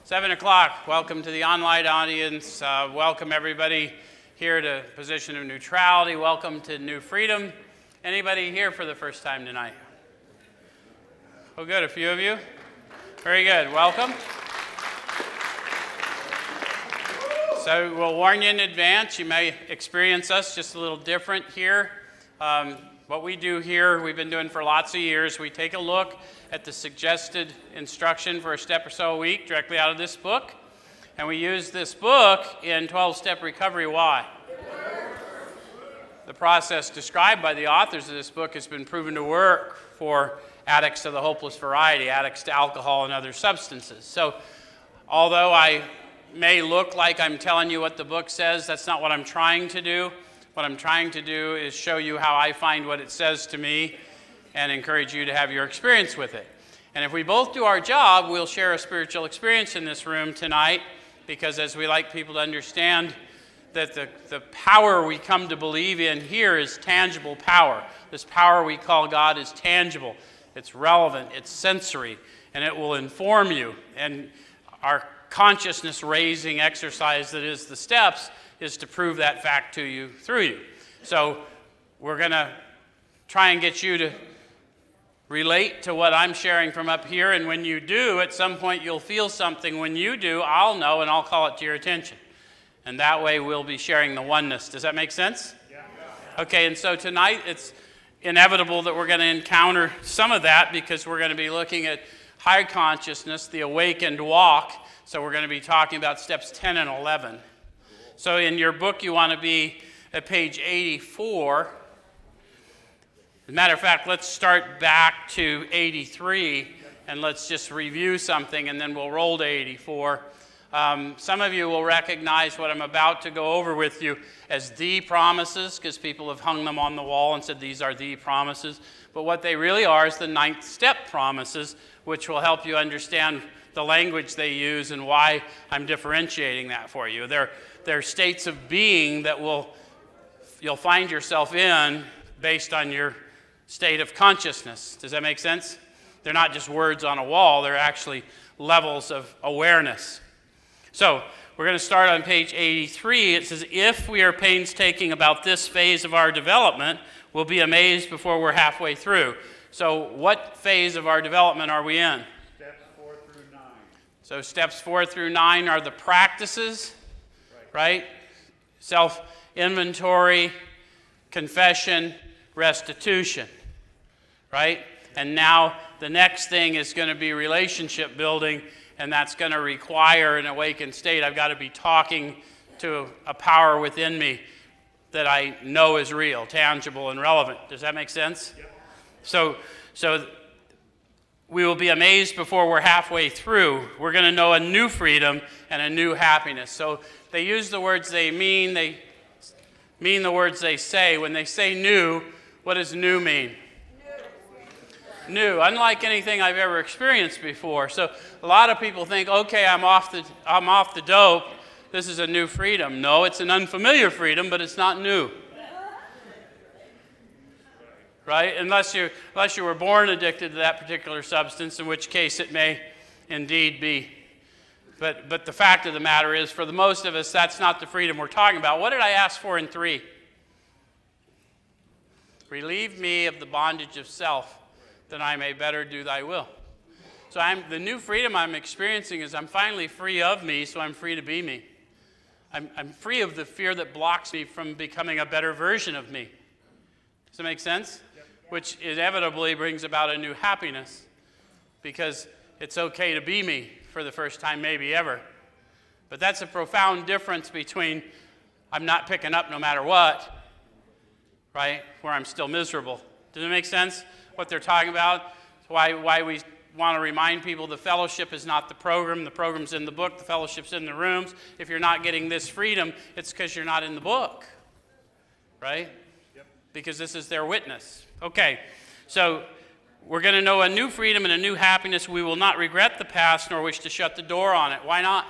7 o'clock. Welcome to the online audience. Welcome everybody here to Position of Neutrality. Welcome to New Freedom. Anybody here for the first time tonight? Oh, good. A few of you. Very good. Welcome. So we'll warn you in advance. You may experience us just a little different here. What we do here, we've been doing for lots of years. We take a look at the suggested instruction for a step or so a week directly out of this book. And we use this book in 12-step recovery. Why? The process described by the authors of this book has been proven to work for addicts of the hopeless variety, addicts to alcohol and other substances. So although I may look like I'm telling you what the book says, that's not what I'm trying to do. What I'm trying to do is show you how I find what it says to me and encourage you to have your experience with it. And if we both do our job, we'll share a spiritual experience in this room tonight, because as we like people to understand that the power we come to believe in here is tangible power. This power we call God is tangible. It's relevant, it's sensory, and it will inform you. And our consciousness raising exercise that is the steps is to prove that fact to you through you. So we're going to try and get you to relate to what I'm sharing from up here, and when you do, at some point you'll feel something. When you do, I'll know and I'll call it to your attention. And that way we'll be sharing the oneness. Does that make sense? Yeah. Okay, and so tonight it's inevitable that we're going to encounter some of that, because we're going to be looking at high consciousness, the awakened walk. So we're going to be talking about steps 10 and 11. So in your book you want to be at page 84. As a matter of fact, let's start back to 83 and let's just review something, and then we'll roll to 84. Some of you will recognize what I'm about to go over with you as the promises, because people have hung them on the wall and said these are the promises. But what they really are is the 9th step promises, which will help you understand the language they use and why I'm differentiating that for you. They're states of being that you'll find yourself in based on your state of consciousness. Does that make sense? They're not just words on a wall. They're actually levels of awareness. So we're going to start on page 83. It says, if we are painstaking about this phase of our development, we'll be amazed before we're halfway through. So what phase of our development are we in? Steps 4 through 9. So steps 4 through 9 are the practices, right? Self-inventory, confession, restitution, right? And now the next thing is going to be relationship building, and that's going to require an awakened state. I've got to be talking to a power within me that I know is real, tangible, and relevant. Does that make sense? Yep. So we will be amazed before we're halfway through. We're going to know a new freedom and a new happiness. So they use the words they mean the words they say. When they say new, what does new mean? New, unlike anything I've ever experienced before. So a lot of people think, okay, I'm off the dope. This is a new freedom. No, it's an unfamiliar freedom, but it's not new. Right? Unless you were born addicted to that particular substance, in which case it may indeed be. But the fact of the matter is, for the most of us, that's not the freedom we're talking about. What did I ask for in 3? Relieve me of the bondage of self, that I may better do thy will. So the new freedom I'm experiencing is I'm finally free of me, so I'm free to be me. I'm free of the fear that blocks me from becoming a better version of me. Does that make sense? Yep. Which inevitably brings about a new happiness, because it's okay to be me for the first time maybe ever. But that's a profound difference between I'm not picking up no matter what, right, where I'm still miserable. Does it make sense what they're talking about? It's why we want to remind people the fellowship is not the program. The program's in the book. The fellowship's in the rooms. If you're not getting this freedom, it's because you're not in the book, right? Yep. Because this is their witness. Okay, so we're going to know a new freedom and a new happiness. We will not regret the past nor wish to shut the door on it. Why not?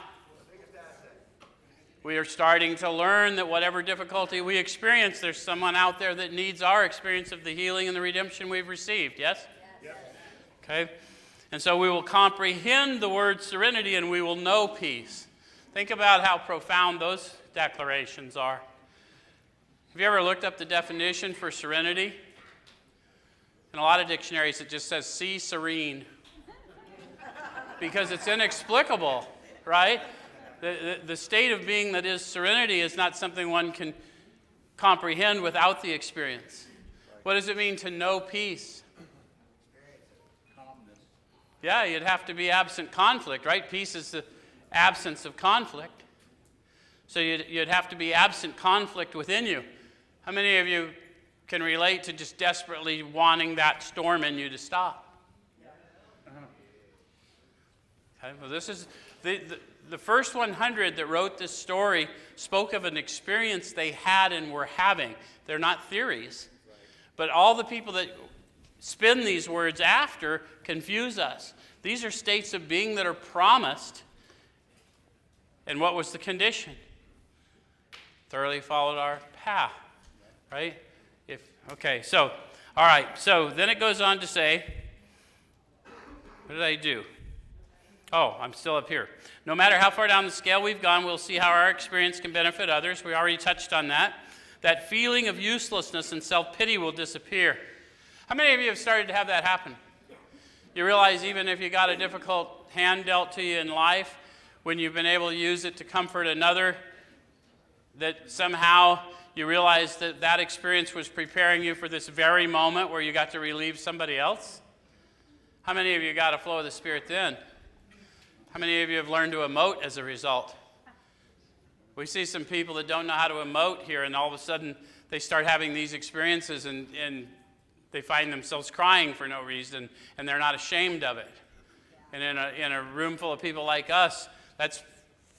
We are starting to learn that whatever difficulty we experience, there's someone out there that needs our experience of the healing and the redemption we've received. Yes? Yep. Okay. And so we will comprehend the word serenity and we will know peace. Think about how profound those declarations are. Have you ever looked up the definition for serenity? In a lot of dictionaries it just says, "see serene." Because it's inexplicable, right? The state of being that is serenity is not something one can comprehend without the experience. What does it mean to know peace? Calmness. Yeah, you'd have to be absent conflict, right? Peace is the absence of conflict. So you'd have to be absent conflict within you. How many of you can relate to just desperately wanting that storm in you to stop? Okay, well, this is the first 100 that wrote this story spoke of an experience they had and were having. They're not theories. But all the people that spin these words after confuse us. These are states of being that are promised. And what was the condition? Thoroughly followed our path, right? So then it goes on to say, what did I do? Oh, I'm still up here. No matter how far down the scale we've gone, we'll see how our experience can benefit others. We already touched on that. That feeling of uselessness and self-pity will disappear. How many of you have started to have that happen? You realize even if you got a difficult hand dealt to you in life, when you've been able to use it to comfort another, that somehow you realize that that experience was preparing you for this very moment where you got to relieve somebody else? How many of you got a flow of the Spirit then? How many of you have learned to emote as a result? We see some people that don't know how to emote here, and all of a sudden they start having these experiences and they find themselves crying for no reason, and they're not ashamed of it. And in a room full of people like us, that's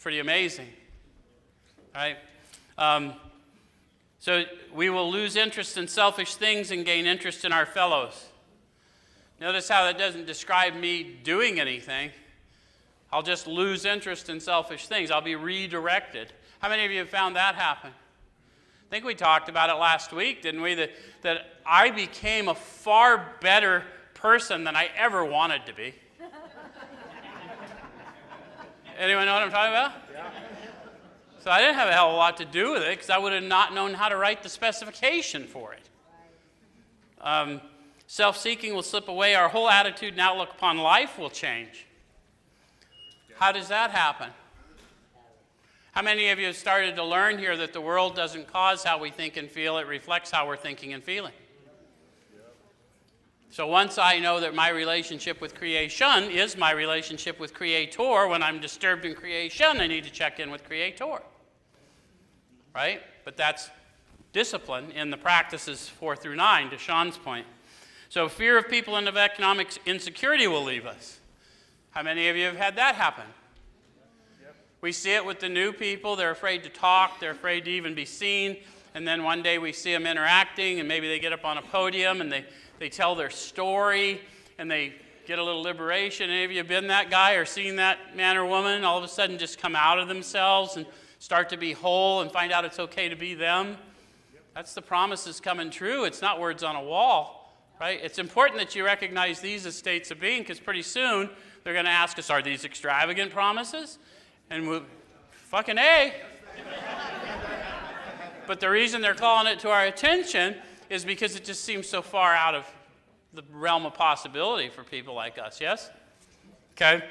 pretty amazing, right? So we will lose interest in selfish things and gain interest in our fellows. Notice how that doesn't describe me doing anything. I'll just lose interest in selfish things. I'll be redirected. How many of you have found that happen? I think we talked about it last week, didn't we? That I became a far better person than I ever wanted to be. Anyone know what I'm talking about? Yeah. So I didn't have a hell of a lot to do with it because I would have not known how to write the specification for it. Self-seeking will slip away. Our whole attitude and outlook upon life will change. How does that happen? How many of you have started to learn here that the world doesn't cause how we think and feel, it reflects how we're thinking and feeling? So once I know that my relationship with creation is my relationship with Creator, when I'm disturbed in creation, I need to check in with Creator. Right? But that's discipline in the practices 4 through 9, to Sean's point. So fear of people and of economic insecurity will leave us. How many of you have had that happen? Yep. We see it with the new people. They're afraid to talk. They're afraid to even be seen. And then one day we see them interacting, and maybe they get up on a podium, and they tell their story, and they get a little liberation. Any of you have been that guy or seen that man or woman all of a sudden just come out of themselves and start to be whole and find out it's okay to be them? Yep. That's the promises coming true. It's not words on a wall, right? It's important that you recognize these as states of being, because pretty soon they're going to ask us, are these extravagant promises? And we'll, fucking A. But the reason they're calling it to our attention is because it just seems so far out of the realm of possibility for people like us, yes? Okay?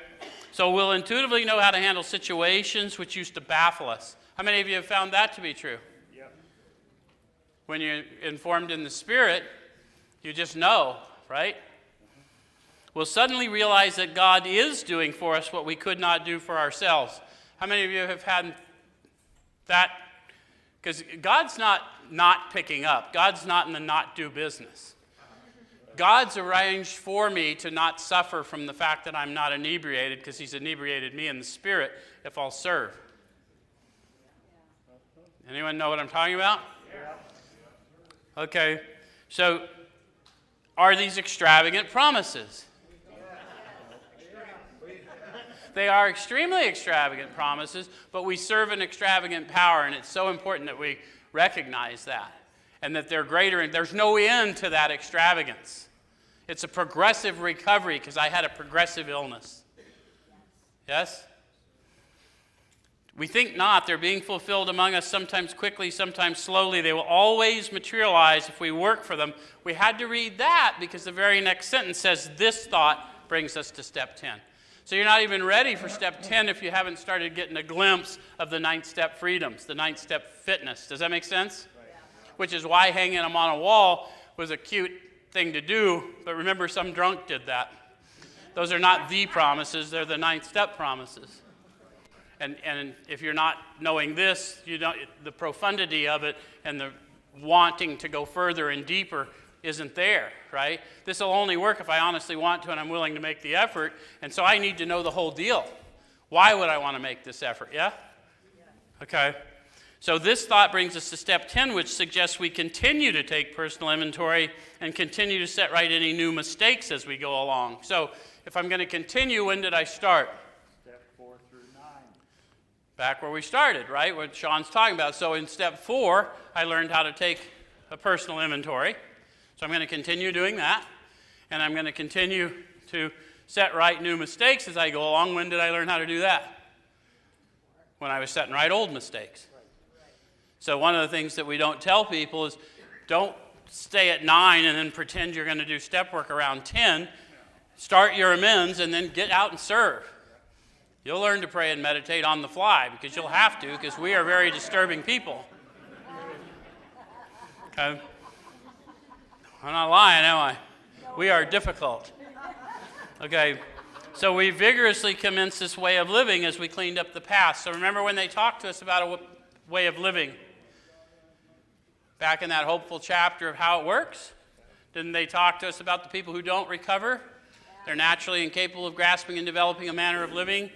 So we'll intuitively know how to handle situations which used to baffle us. How many of you have found that to be true? Yep. When you're informed in the Spirit, you just know, right? We'll suddenly realize that God is doing for us what we could not do for ourselves. How many of you have had that? Because God's not picking up. God's not in the not do business. God's arranged for me to not suffer from the fact that I'm not inebriated, because he's inebriated me in the Spirit if I'll serve. Anyone know what I'm talking about? Yeah. Okay, so are these extravagant promises? They are extremely extravagant promises, but we serve an extravagant power, and it's so important that we recognize that, and that they're greater, and there's no end to that extravagance. It's a progressive recovery because I had a progressive illness. Yes? We think not. They're being fulfilled among us, sometimes quickly, sometimes slowly. They will always materialize if we work for them. We had to read that because the very next sentence says, this thought brings us to step 10. So you're not even ready for step 10 if you haven't started getting a glimpse of the 9th step freedoms, the 9th step fitness. Does that make sense? Right. Which is why hanging them on a wall was a cute thing to do, but remember, some drunk did that. Those are not the promises, they're the 9th step promises. And if you're not knowing this, you don't, the profundity of it and the wanting to go further and deeper isn't there, right? This will only work if I honestly want to and I'm willing to make the effort, and so I need to know the whole deal. Why would I want to make this effort, yeah? Okay. So this thought brings us to step 10, which suggests we continue to take personal inventory and continue to set right any new mistakes as we go along. So if I'm going to continue, when did I start? Step 4 through 9. Back where we started, right? What Sean's talking about. So in step 4, I learned how to take a personal inventory. So I'm going to continue doing that. And I'm going to continue to set right new mistakes as I go along. When did I learn how to do that? When I was setting right old mistakes. So one of the things that we don't tell people is don't stay at 9 and then pretend you're going to do step work around 10. Start your amends and then get out and serve. You'll learn to pray and meditate on the fly because you'll have to, because we are very disturbing people. Okay? I'm not lying, am I? We are difficult. Okay, so we vigorously commenced this way of living as we cleaned up the past. So remember when they talked to us about a way of living? Back in that hopeful chapter of how it works? Didn't they talk to us about the people who don't recover? They're naturally incapable of grasping and developing a manner of living.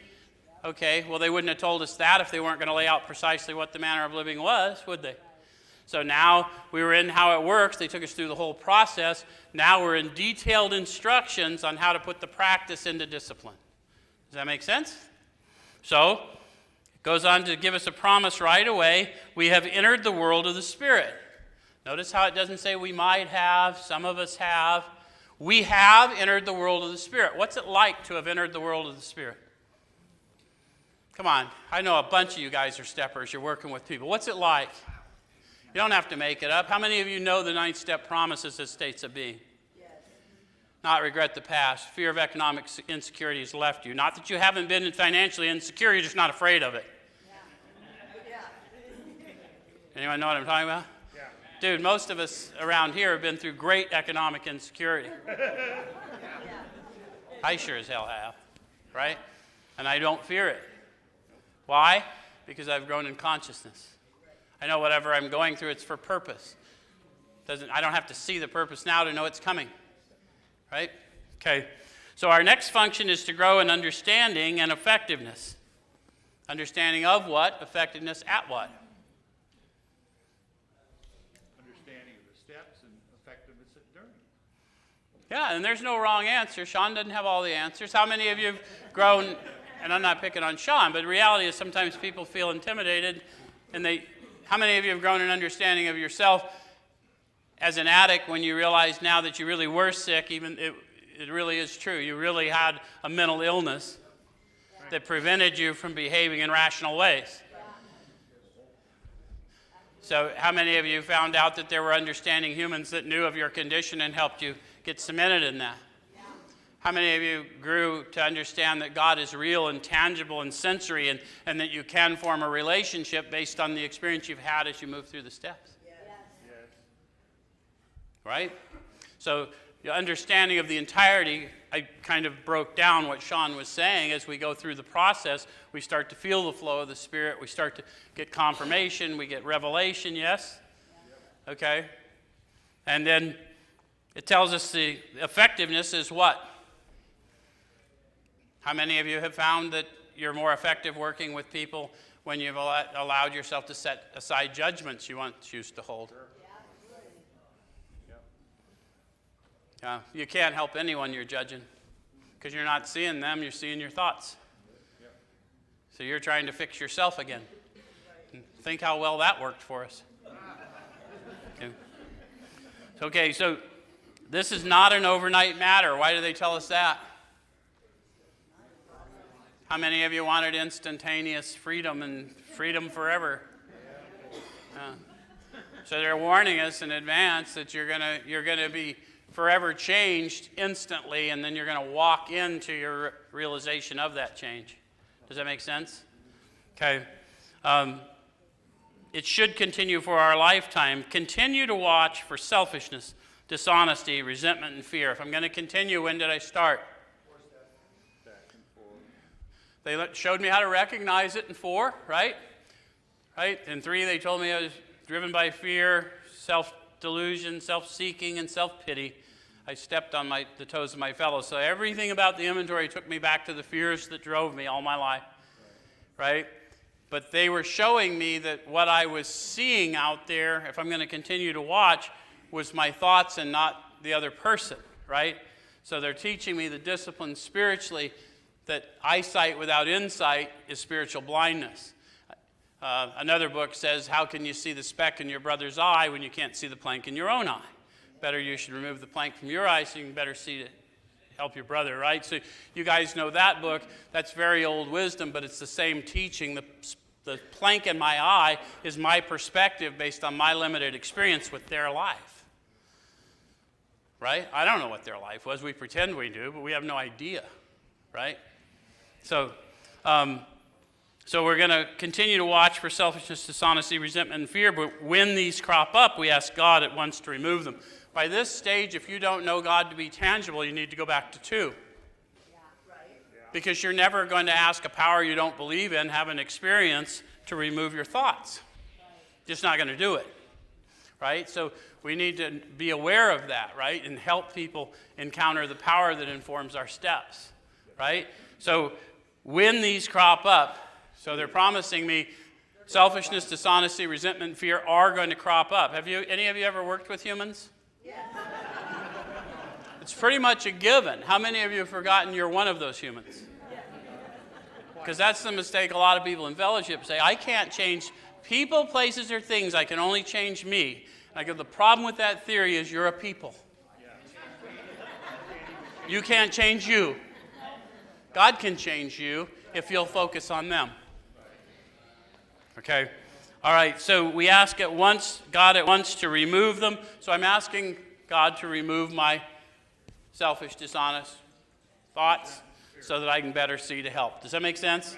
Okay, well, they wouldn't have told us that if they weren't going to lay out precisely what the manner of living was, would they? So now we were in how it works. They took us through the whole process. Now we're in detailed instructions on how to put the practice into discipline. Does that make sense? So it goes on to give us a promise right away. We have entered the world of the Spirit. Notice how it doesn't say we might have, some of us have. We have entered the world of the Spirit. What's it like to have entered the world of the Spirit? Come on, I know a bunch of you guys are steppers. You're working with people. What's it like? You don't have to make it up. How many of you know the 9th step promises as states of being? Yes. Not regret the past. Fear of economic insecurity has left you. Not that you haven't been financially insecure, you're just not afraid of it. Yeah. Anyone know what I'm talking about? Yeah. Dude, most of us around here have been through great economic insecurity. I sure as hell have, right? And I don't fear it. Why? Because I've grown in consciousness. I know whatever I'm going through, it's for purpose. I don't have to see the purpose now to know it's coming. Right? Okay. So our next function is to grow in understanding and effectiveness. Understanding of what? Effectiveness at what? Understanding of the steps and effectiveness at doing. Yeah, and there's no wrong answer. Sean doesn't have all the answers. How many of you have grown, and I'm not picking on Sean, but the reality is sometimes people feel intimidated, and how many of you have grown an understanding of yourself as an addict when you realize now that you really were sick, even it really is true. You really had a mental illness that prevented you from behaving in rational ways. So how many of you found out that there were understanding humans that knew of your condition and helped you get cemented in that? How many of you grew to understand that God is real and tangible and sensory and that you can form a relationship based on the experience you've had as you move through the steps? Yes. Right? So the understanding of the entirety, I kind of broke down what Sean was saying. As we go through the process, we start to feel the flow of the Spirit. We start to get confirmation. We get revelation, yes? Okay. And then it tells us the effectiveness is what? How many of you have found that you're more effective working with people when you've allowed yourself to set aside judgments you once used to hold? Yeah, you can't help anyone you're judging because you're not seeing them, you're seeing your thoughts. So you're trying to fix yourself again. Think how well that worked for us. Okay, so This is not an overnight matter. Why do they tell us that? How many of you wanted instantaneous freedom and freedom forever? So they're warning us in advance that you're gonna be forever changed instantly, and then you're going to walk into your realization of that change. Does that make sense? Okay. It should continue for our lifetime. Continue to watch for selfishness, dishonesty, resentment, and fear. If I'm going to continue, when did I start? They showed me how to recognize it in 4, right? Right? In 3, they told me I was driven by fear, self-delusion, self-seeking, and self-pity. I stepped on the toes of my fellows. So everything about the inventory took me back to the fears that drove me all my life, right? But they were showing me that what I was seeing out there, if I'm going to continue to watch, was my thoughts and not the other person, right? So they're teaching me the discipline spiritually that eyesight without insight is spiritual blindness. Another book says, how can you see the speck in your brother's eye when you can't see the plank in your own eye? Better you should remove the plank from your eye so you can better see to help your brother, right? So you guys know that book. That's very old wisdom, but it's the same teaching. The plank in my eye is my perspective based on my limited experience with their life, right? I don't know what their life was. We pretend we do, but we have no idea, right? So we're going to continue to watch for selfishness, dishonesty, resentment, and fear, but when these crop up, we ask God at once to remove them. By this stage, if you don't know God to be tangible, you need to go back to 2. Yeah, right. Because you're never going to ask a power you don't believe in, have an experience to remove your thoughts. Right. Just not going to do it, right? So we need to be aware of that, right? And help people encounter the power that informs our steps, right? So when these crop up, so they're promising me selfishness, dishonesty, resentment, and fear are going to crop up. Any of you ever worked with humans? Yes. It's pretty much a given. How many of you have forgotten you're one of those humans? Because that's the mistake a lot of people in fellowship say. I can't change people, places, or things. I can only change me. And I go, the problem with that theory is you're a people. You can't change you. God can change you if you'll focus on them. Okay? All right, so we ask God at once to remove them. So I'm asking God to remove my selfish, dishonest thoughts so that I can better see to help. Does that make sense?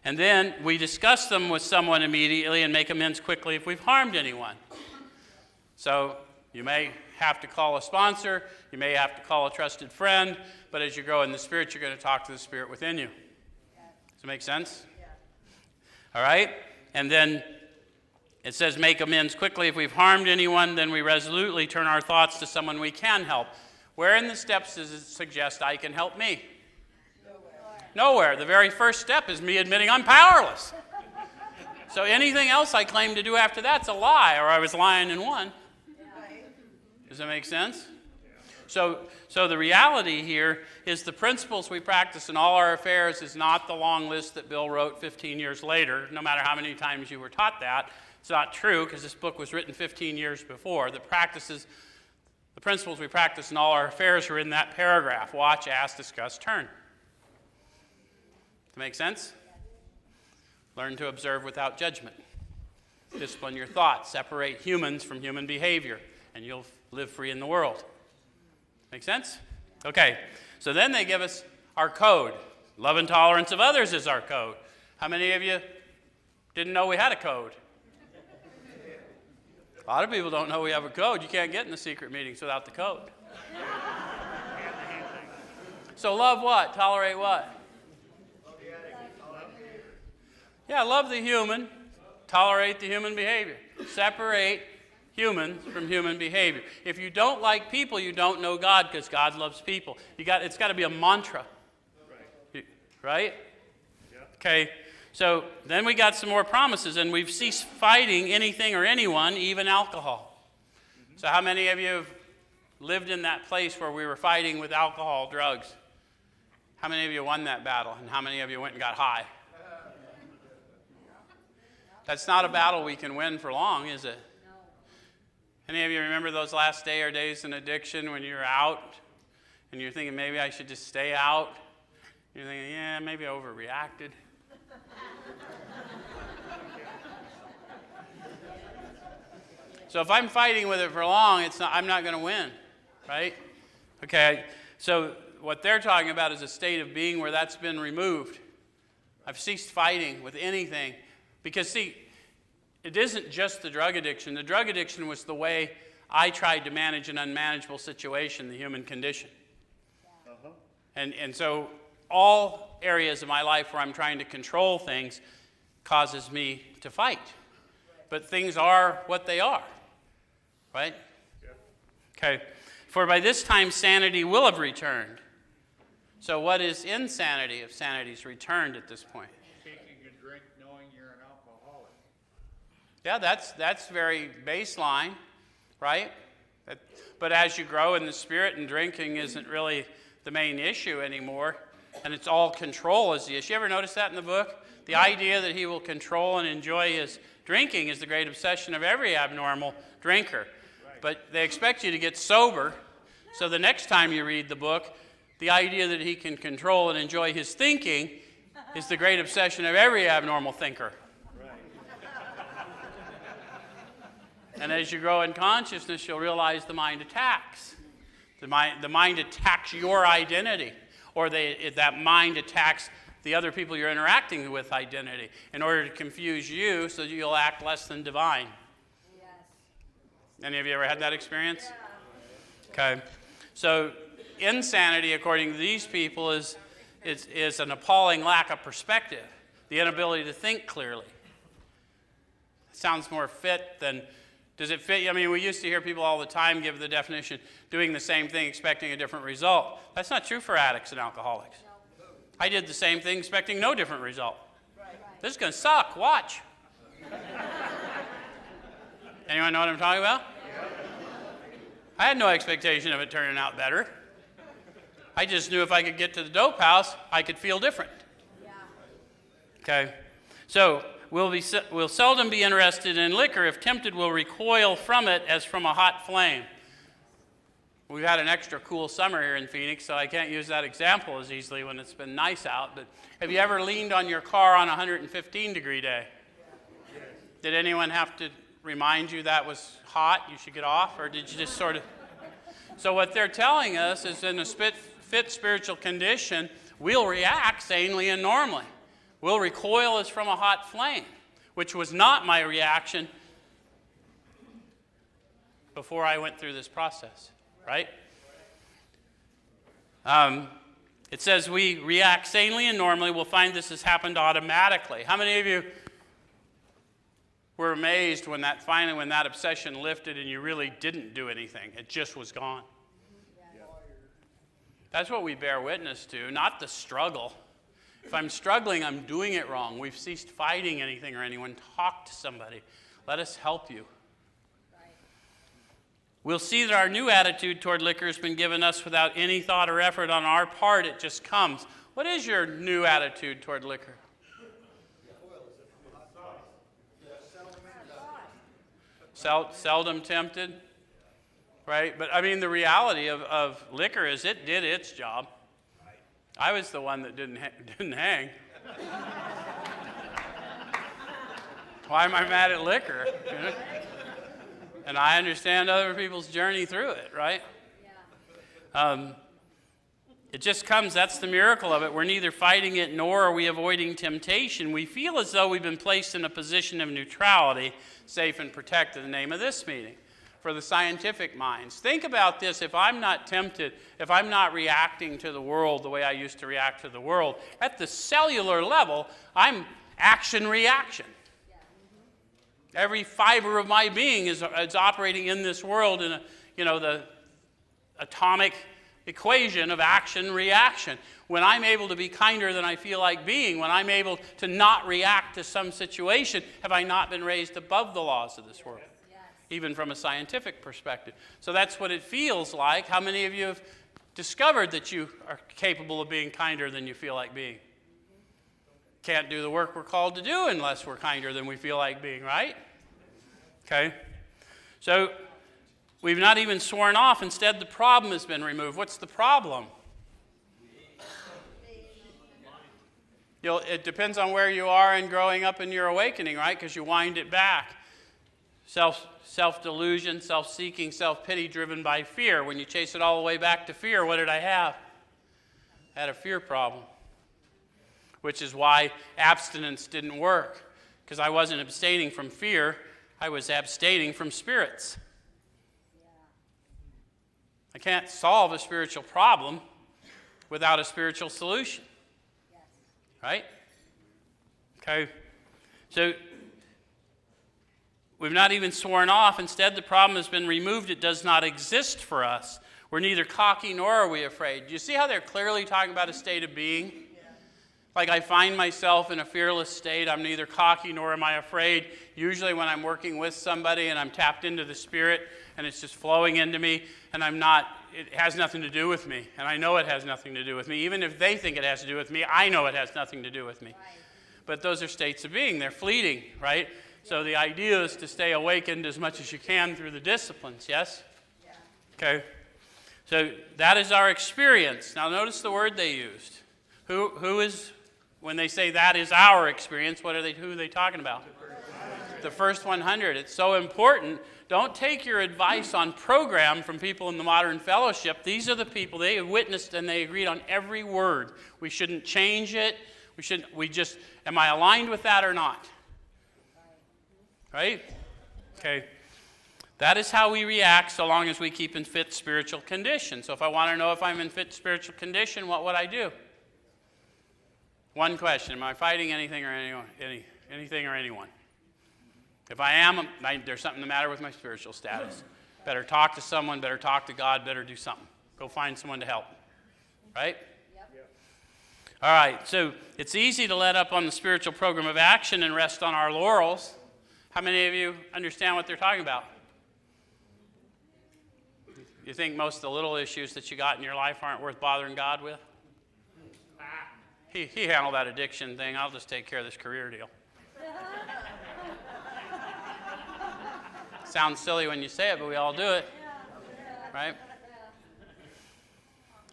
And then we discuss them with someone immediately and make amends quickly if we've harmed anyone. So you may have to call a sponsor, you may have to call a trusted friend, but as you grow in the Spirit, you're going to talk to the Spirit within you. Does it make sense? All right? And then it says make amends quickly. If we've harmed anyone, then we resolutely turn our thoughts to someone we can help. Where in the steps does it suggest I can help me? Nowhere. The very first step is me admitting I'm powerless. So anything else I claim to do after that's a lie, or I was lying in one. Does that make sense? So the reality here is the principles we practice in all our affairs is not the long list that Bill wrote 15 years later, no matter how many times you were taught that. It's not true because this book was written 15 years before. The principles we practice in all our affairs are in that paragraph. Watch, ask, discuss, turn. Does that make sense? Learn to observe without judgment. Discipline your thoughts. Separate humans from human behavior, and you'll live free in the world. Make sense? Okay, so then they give us our code. Love and tolerance of others is our code. How many of you didn't know we had a code? A lot of people don't know we have a code. You can't get in the secret meetings without the code. So love what? Tolerate what? Yeah, love the human. Tolerate the human behavior. Separate humans from human behavior. If you don't like people, you don't know God because God loves people. It's got to be a mantra. Right? Okay, so then we got some more promises, and we've ceased fighting anything or anyone, even alcohol. So how many of you have lived in that place where we were fighting with alcohol, drugs? How many of you won that battle, and how many of you went and got high? That's not a battle we can win for long, is it? Any of you remember those last day or days in addiction when you're out and you're thinking maybe I should just stay out? You're thinking, yeah, maybe I overreacted. So if I'm fighting with it for long, I'm not going to win, right? Okay, so what they're talking about is a state of being where that's been removed. I've ceased fighting with anything. Because, see, it isn't just the drug addiction. The drug addiction was the way I tried to manage an unmanageable situation, the human condition. Uh-huh. And so all areas of my life where I'm trying to control things causes me to fight. But things are what they are, right? Yeah. Okay. For by this time sanity will have returned. So what is insanity if sanity's returned at this point? Taking a drink knowing you're an alcoholic. Yeah, that's very baseline, right? But as you grow in the Spirit, and drinking isn't really the main issue anymore, and it's all control is the issue. You ever notice that in the book? The idea that he will control and enjoy his drinking is the great obsession of every abnormal drinker. Right. But they expect you to get sober, so the next time you read the book, the idea that he can control and enjoy his thinking is the great obsession of every abnormal thinker. Right. And as you grow in consciousness, you'll realize the mind attacks. The mind attacks your identity, or that mind attacks the other people you're interacting with identity in order to confuse you so that you'll act less than divine. Yes. Any of you ever had that experience? Yeah. Okay. So insanity, according to these people, is an appalling lack of perspective, the inability to think clearly. It sounds more fit than... Does it fit? I mean, we used to hear people all the time give the definition, doing the same thing, expecting a different result. That's not true for addicts and alcoholics. No. I did the same thing, expecting no different result. Right. This is going to suck. Watch. Anyone know what I'm talking about? I had no expectation of it turning out better. I just knew if I could get to the dope house, I could feel different. Yeah. Okay? So, we'll seldom be interested in liquor. If tempted, we'll recoil from it as from a hot flame. We've had an extra cool summer here in Phoenix, so I can't use that example as easily when it's been nice out. But have you ever leaned on your car on a 115-degree day? Yes. Did anyone have to remind you that was hot, you should get off, or did you just sort of... So what they're telling us is in a fit spiritual condition, we'll react sanely and normally. We'll recoil as from a hot flame, which was not my reaction before I went through this process, right? It says we react sanely and normally. We'll find this has happened automatically. How many of you were amazed when that obsession lifted and you really didn't do anything? It just was gone. Yeah. That's what we bear witness to, not the struggle. If I'm struggling, I'm doing it wrong. We've ceased fighting anything or anyone. Talk to somebody. Let us help you. Right. We'll see that our new attitude toward liquor has been given us without any thought or effort on our part. It just comes. What is your new attitude toward liquor? Seldom tempted, right? But I mean, the reality of liquor is it did its job. I was the one that didn't hang. Why am I mad at liquor? And I understand other people's journey through it, right? Yeah. It just comes. That's the miracle of it. We're neither fighting it nor are we avoiding temptation. We feel as though we've been placed in a position of neutrality, safe and protected, in the name of this meeting. For the scientific minds. Think about this. If I'm not tempted, if I'm not reacting to the world the way I used to react to the world, at the cellular level, I'm action-reaction. Yeah. Every fiber of my being is operating in this world in the atomic equation of action-reaction. When I'm able to be kinder than I feel like being, when I'm able to not react to some situation, have I not been raised above the laws of this world? Even from a scientific perspective. So that's what it feels like. How many of you have discovered that you are capable of being kinder than you feel like being? Can't do the work we're called to do unless we're kinder than we feel like being, right? Okay. So We've not even sworn off. Instead, the problem has been removed. What's the problem? It depends on where you are in growing up in your awakening, right? Because you wind it back. Self-delusion, self-seeking, self-pity driven by fear. When you chase it all the way back to fear, what did I have? I had a fear problem. Which is why abstinence didn't work. Because I wasn't abstaining from fear. I was abstaining from spirits. I can't solve a spiritual problem without a spiritual solution. Right? Okay. So, we've not even sworn off. Instead, the problem has been removed. It does not exist for us. We're neither cocky nor are we afraid. Do you see how they're clearly talking about a state of being? Like I find myself in a fearless state. I'm neither cocky nor am I afraid. Usually when I'm working with somebody and I'm tapped into the Spirit and it's just flowing into me and it has nothing to do with me. And I know it has nothing to do with me. Even if they think it has to do with me, I know it has nothing to do with me. Right. But those are states of being. They're fleeting, right? So the idea is to stay awakened as much as you can through the disciplines, yes? Yeah. Okay. So that is our experience. Now notice the word they used. Who is, when they say that is our experience, who are they talking about? The first 100. It's so important. Don't take your advice on program from people in the modern fellowship. These are the people, they have witnessed and they agreed on every word. We shouldn't change it. Am I aligned with that or not? Right? Okay. That is how we react so long as we keep in fit spiritual condition. So if I want to know if I'm in fit spiritual condition, what would I do? One question. Am I fighting anything or anyone? If I am, there's something the matter with my spiritual status. Better talk to someone, better talk to God, better do something. Go find someone to help. Right? Yep. All right, so it's easy to let up on the spiritual program of action and rest on our laurels. How many of you understand what they're talking about? You think most of the little issues that you got in your life aren't worth bothering God with? He handled that addiction thing. I'll just take care of this career deal. Sounds silly when you say it, but we all do it. Right?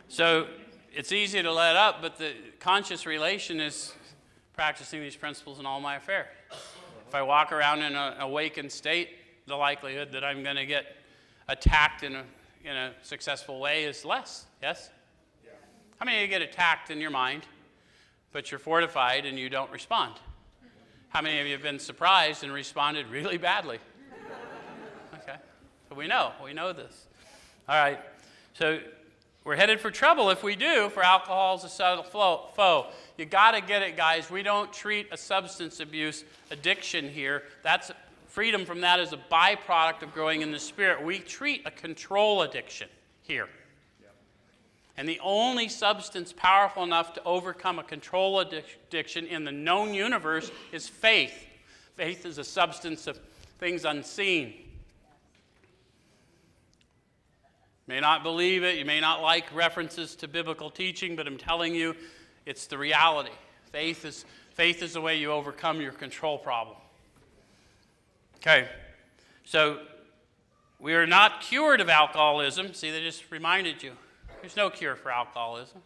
So it's easy to let up, but the conscious relation is practicing these principles in all my affairs. If I walk around in an awakened state, the likelihood that I'm going to get attacked in a successful way is less. Yes? Yeah. How many of you get attacked in your mind, but you're fortified and you don't respond? How many of you have been surprised and responded really badly? Okay. So we know this. All right. So we're headed for trouble if we do, for alcohol is a subtle foe. You got to get it, guys. We don't treat a substance abuse addiction here. Freedom from that is a byproduct of growing in the Spirit. We treat a control addiction here. And the only substance powerful enough to overcome a control addiction in the known universe is faith. Faith is a substance of things unseen. You may not believe it, you may not like references to biblical teaching, but I'm telling you, it's the reality. Faith is the way you overcome your control problem. Okay, so we are not cured of alcoholism. See, they just reminded you. There's no cure for alcoholism.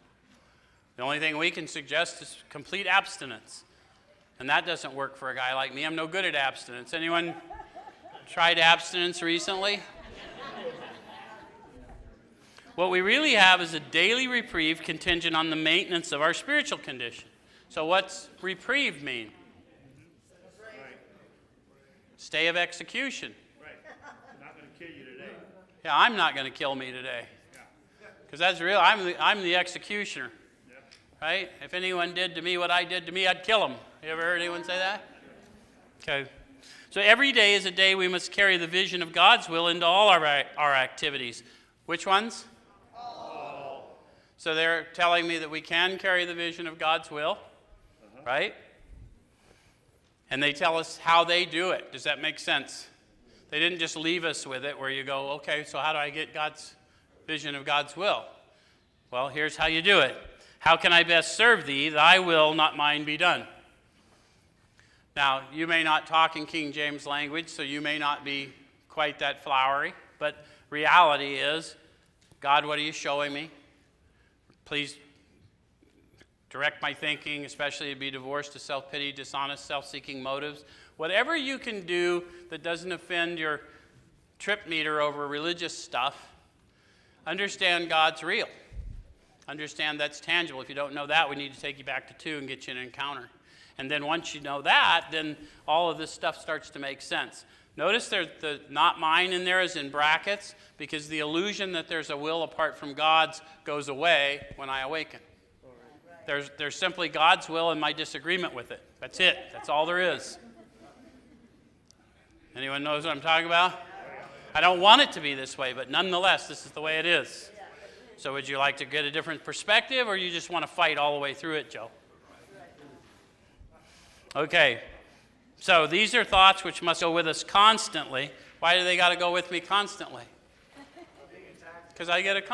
The only thing we can suggest is complete abstinence. And that doesn't work for a guy like me. I'm no good at abstinence. Anyone tried abstinence recently? What we really have is a daily reprieve contingent on the maintenance of our spiritual condition. So what's reprieve mean? Stay of execution. Right. Not going to kill you today. Yeah, I'm not going to kill me today. Because that's real. I'm the executioner. Yep. Right? If anyone did to me what I did to me, I'd kill him. You ever heard anyone say that? Okay. So every day is a day we must carry the vision of God's will into all our activities. Which ones? All. So they're telling me that we can carry the vision of God's will, right? And they tell us how they do it. Does that make sense? They didn't just leave us with it where you go, okay, so how do I get God's vision of God's will? Well, here's how you do it. How can I best serve thee? Thy will, not mine, be done. Now, you may not talk in King James language, so you may not be quite that flowery, but reality is, God, what are you showing me? Please direct my thinking, especially to be divorced to self-pity, dishonest, self-seeking motives. Whatever you can do that doesn't offend your trip meter over religious stuff, understand God's real. Understand that's tangible. If you don't know that, we need to take you back to 2 and get you an encounter. And then once you know that, then all of this stuff starts to make sense. Notice there's the not mine in there is in brackets, because the illusion that there's a will apart from God's goes away when I awaken. There's simply God's will and my disagreement with it. That's it. That's all there is. Anyone knows what I'm talking about? I don't want it to be this way, but nonetheless, this is the way it is. So would you like to get a different perspective, or you just want to fight all the way through it, Joe? Okay. So these are thoughts which must go with us constantly. Why do they got to go with me constantly? Because I get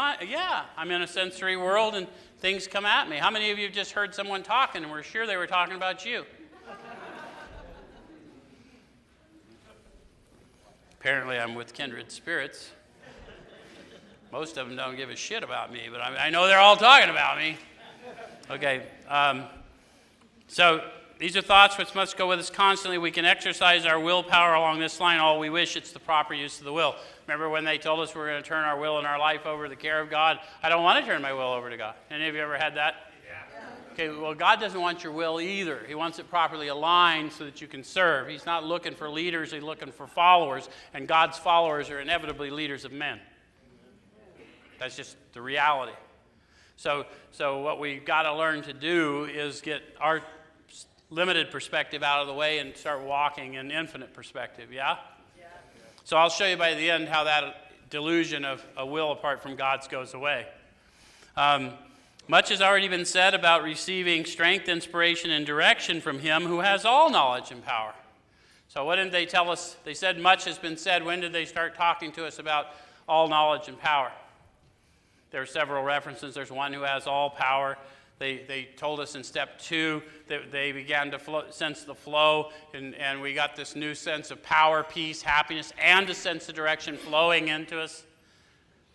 I'm in a sensory world and things come at me. How many of you have just heard someone talking and were sure they were talking about you? Apparently I'm with kindred spirits. Most of them don't give a shit about me, but I know they're all talking about me. Okay, so these are thoughts which must go with us constantly. We can exercise our willpower along this line all we wish. It's the proper use of the will. Remember when they told us we're going to turn our will and our life over to the care of God? I don't want to turn my will over to God. Any of you ever had that? Yeah. Okay, well, God doesn't want your will either. He wants it properly aligned so that you can serve. He's not looking for leaders. He's looking for followers, and God's followers are inevitably leaders of men. That's just the reality. So what we've got to learn to do is get our limited perspective out of the way and start walking in infinite perspective, yeah? Yeah. So I'll show you by the end how that delusion of a will apart from God's goes away. Much has already been said about receiving strength, inspiration, and direction from Him who has all knowledge and power. So what did they tell us? They said much has been said. When did they start talking to us about all knowledge and power? There are several references. There's one who has all power. They told us in step 2 that they began to sense the flow, and we got this new sense of power, peace, happiness, and a sense of direction flowing into us.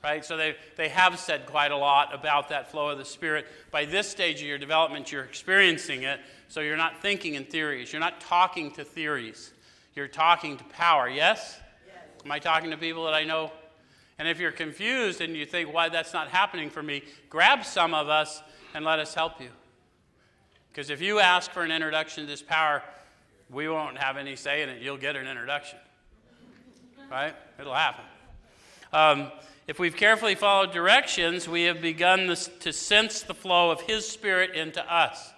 Right? So they have said quite a lot about that flow of the Spirit. By this stage of your development, you're experiencing it, so you're not thinking in theories. You're not talking to theories. You're talking to power, yes? Yes. Am I talking to people that I know? And if you're confused and you think, why that's not happening for me, grab some of us and let us help you. Because if you ask for an introduction to this power, we won't have any say in it. You'll get an introduction. Right? It'll happen. If we've carefully followed directions, we have begun to sense the flow of His Spirit into us.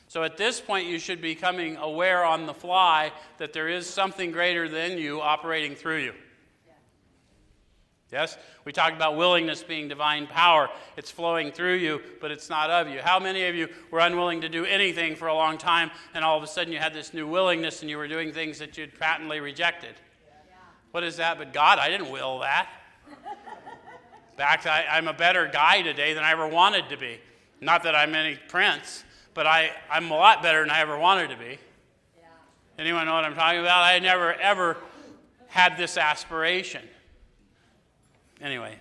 So at this point, you should be becoming aware on the fly that there is something greater than you operating through you. Yes? We talked about willingness being divine power. It's flowing through you, but it's not of you. How many of you were unwilling to do anything for a long time, and all of a sudden you had this new willingness and you were doing things that you'd patently rejected? Yeah. What is that? But God, I didn't will that. In fact, I'm a better guy today than I ever wanted to be. Not that I'm any prince, but I'm a lot better than I ever wanted to be. Yeah. Anyone know what I'm talking about? I never, ever had this aspiration. Anyway,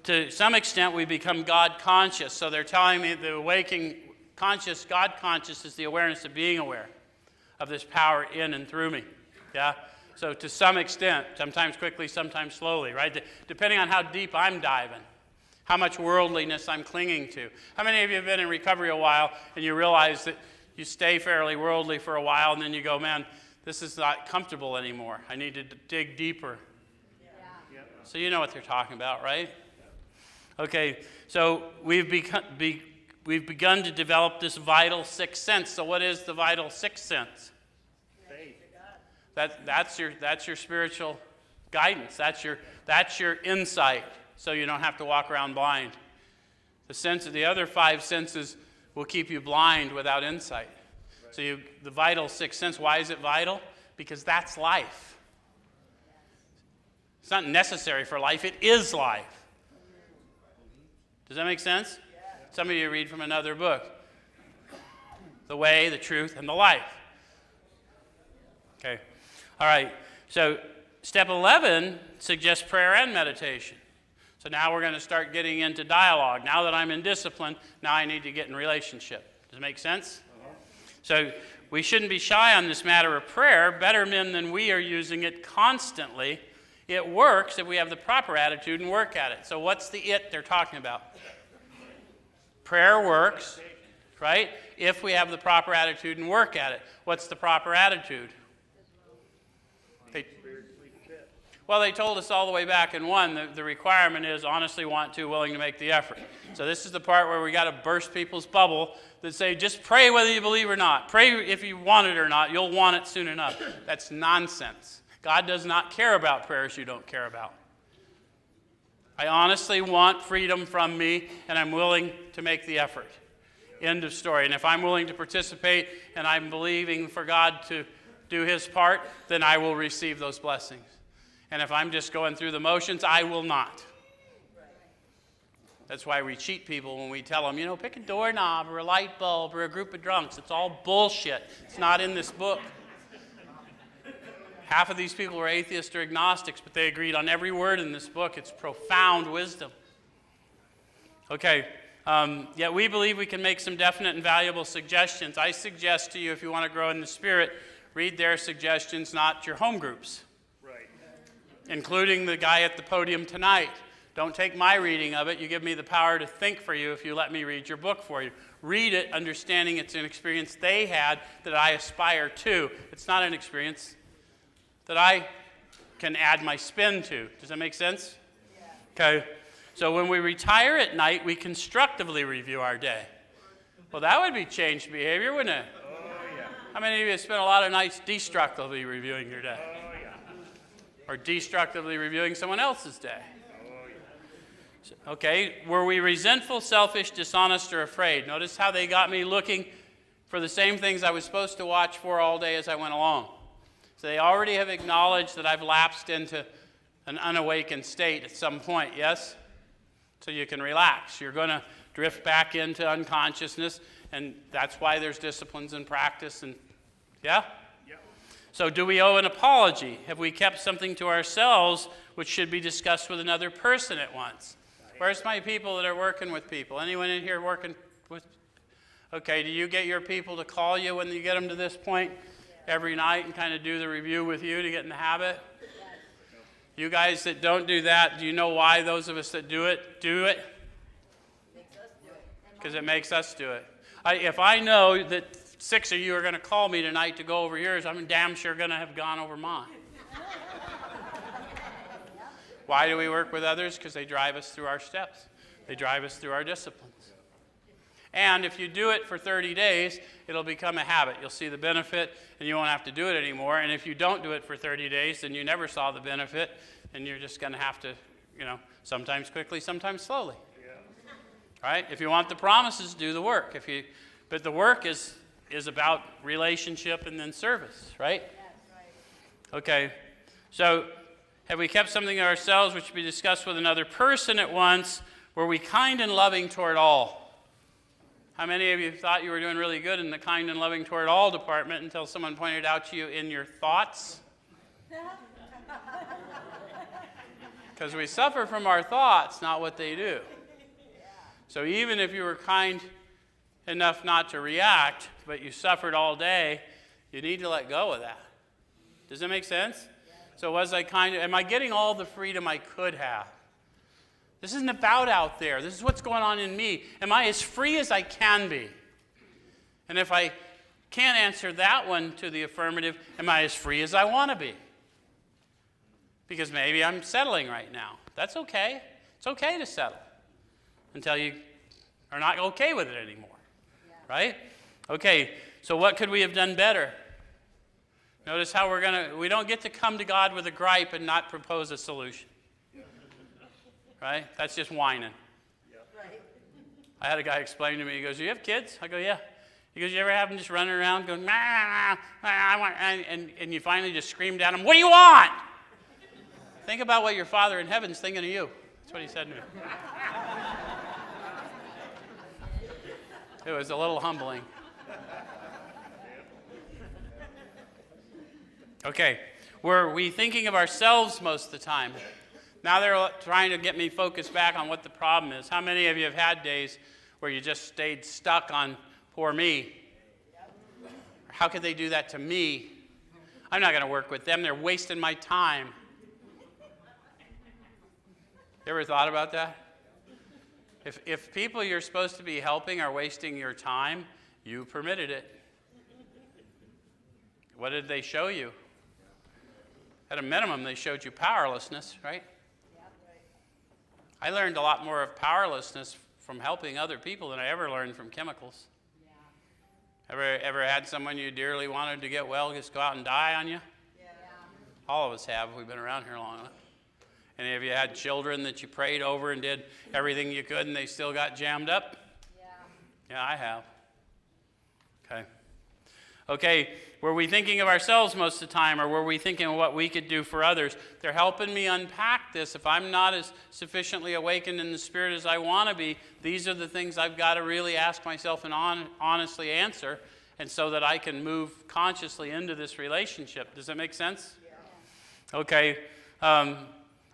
to some extent, we become God conscious. So they're telling me the awakening conscious, God conscious, is the awareness of being aware of this power in and through me. Yeah? So to some extent, sometimes quickly, sometimes slowly, right? Depending on how deep I'm diving, how much worldliness I'm clinging to. How many of you have been in recovery a while and you realize that you stay fairly worldly for a while and then you go, man, this is not comfortable anymore. I need to dig deeper. So you know what they're talking about, right? Okay, so we've begun to develop this vital sixth sense. So what is the vital sixth sense? Faith. That's your spiritual guidance. That's your insight. So you don't have to walk around blind. The sense of the other 5 senses will keep you blind without insight. Right. So the vital sixth sense. Why is it vital? Because that's life. It's not necessary for life. It is life. Does that make sense? Yeah. Some of you read from another book. The way, the truth, and the life. Okay. All right. So step 11 suggests prayer and meditation. So now we're going to start getting into dialogue. Now that I'm in discipline, now I need to get in relationship. Does it make sense? So we shouldn't be shy on this matter of prayer. Better men than we are using it constantly. It works if we have the proper attitude and work at it. So what's the it they're talking about? Prayer works, right? If we have the proper attitude and work at it. What's the proper attitude? They told us all the way back in 1, the requirement is honestly want to, willing to make the effort. So this is the part where we got to burst people's bubble that say, just pray whether you believe or not. Pray if you want it or not. You'll want it soon enough. That's nonsense. God does not care about prayers you don't care about. I honestly want freedom from me, and I'm willing to make the effort. End of story. And if I'm willing to participate and I'm believing for God to do his part, then I will receive those blessings. And if I'm just going through the motions, I will not. That's why we cheat people when we tell them, pick a doorknob or a light bulb or a group of drunks. It's all bullshit. It's not in this book. Half of these people were atheists or agnostics, but they agreed on every word in this book. It's profound wisdom. Okay, yet we believe we can make some definite and valuable suggestions. I suggest to you, if you want to grow in the Spirit, read their suggestions, not your home groups. Including the guy at the podium tonight. Don't take my reading of it. You give me the power to think for you if you let me read your book for you. Read it, understanding it's an experience they had that I aspire to. It's not an experience that I can add my spin to. Does that make sense? Yeah. Okay. So when we retire at night, we constructively review our day. Well, that would be changed behavior, wouldn't it? Oh, yeah. How many of you spent a lot of nights destructively reviewing your day? Or destructively reviewing someone else's day. Okay, were we resentful, selfish, dishonest, or afraid? Notice how they got me looking for the same things I was supposed to watch for all day as I went along. So they already have acknowledged that I've lapsed into an unawakened state at some point, yes? So you can relax. You're going to drift back into unconsciousness, and that's why there's disciplines and practice, and yeah? So do we owe an apology? Have we kept something to ourselves which should be discussed with another person at once? Where's my people that are working with people? Anyone in here working with? Okay, do you get your people to call you when you get them to this point every night and kind of do the review with you to get in the habit? You guys that don't do that, do you know why those of us that do it? Because it makes us do it. If I know that 6 of you are going to call me tonight to go over yours, I'm damn sure going to have gone over mine. Why do we work with others? Because they drive us through our steps. They drive us through our disciplines. And if you do it for 30 days, it'll become a habit. You'll see the benefit, and you won't have to do it anymore. And if you don't do it for 30 days, then you never saw the benefit, and you're just going to have to, sometimes quickly, sometimes slowly. Right? If you want the promises, do the work. But the work is about relationship and then service, right? Yes, right. Okay, so have we kept something to ourselves which should be discussed with another person at once? Were we kind and loving toward all? How many of you thought you were doing really good in the kind and loving toward all department until someone pointed out to you in your thoughts? Because we suffer from our thoughts, not what they do. So even if you were kind enough not to react, but you suffered all day, you need to let go of that. Does that make sense? Yeah. So am I getting all the freedom I could have? This isn't about out there. This is what's going on in me. Am I as free as I can be? And if I can't answer that one to the affirmative, am I as free as I want to be? Because maybe I'm settling right now. That's okay. It's okay to settle until you are not okay with it anymore. Right? Okay, so what could we have done better? Notice how we don't get to come to God with a gripe and not propose a solution. Right? That's just whining. Right. I had a guy explain to me, he goes, "You have kids?" I go, "Yeah." He goes, "You ever have them just running around going, nah, and you finally just screamed at them, 'What do you want?'" Think about what your Father in heaven's thinking of you. That's what he said to me. It was a little humbling. Okay, Were we thinking of ourselves most of the time? Now they're trying to get me focused back on what the problem is. How many of you have had days where you just stayed stuck on poor me? How could they do that to me? I'm not going to work with them. They're wasting my time. You ever thought about that? If people you're supposed to be helping are wasting your time, you permitted it. What did they show you? At a minimum, they showed you powerlessness, right? I learned a lot more of powerlessness from helping other people than I ever learned from chemicals. Ever had someone you dearly wanted to get well just go out and die on you? All of us have. We've been around here long enough. Any of you had children that you prayed over and did everything you could and they still got jammed up? Yeah, I have. Okay, were we thinking of ourselves most of the time, or were we thinking of what we could do for others? They're helping me unpack this. If I'm not as sufficiently awakened in the Spirit as I want to be, these are the things I've got to really ask myself and honestly answer, and so that I can move consciously into this relationship. Does that make sense? Yeah. Okay.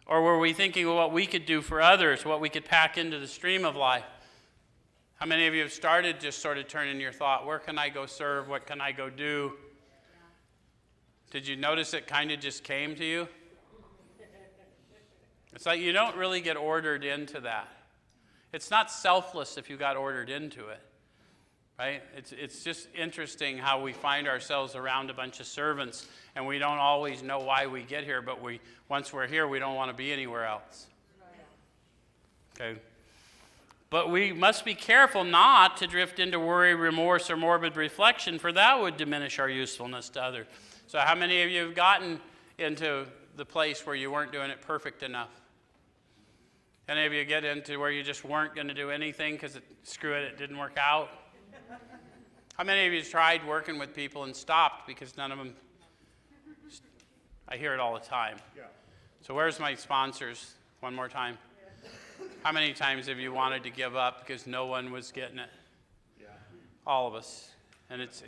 Or were we thinking of what we could do for others, what we could pack into the stream of life? How many of you have started just sort of turning your thought, where can I go serve? What can I go do? Did you notice it kind of just came to you? It's like you don't really get ordered into that. It's not selfless if you got ordered into it, right? It's just interesting how we find ourselves around a bunch of servants, and we don't always know why we get here, but once we're here, we don't want to be anywhere else. Okay. But we must be careful not to drift into worry, remorse, or morbid reflection, for that would diminish our usefulness to others. So how many of you have gotten into the place where you weren't doing it perfect enough? Any of you get into where you just weren't going to do anything because screw it, it didn't work out? How many of you tried working with people and stopped because none of them? I hear it all the time. Yeah. So where's my sponsors? One more time. How many times have you wanted to give up because no one was getting it? Yeah. All of us. And it's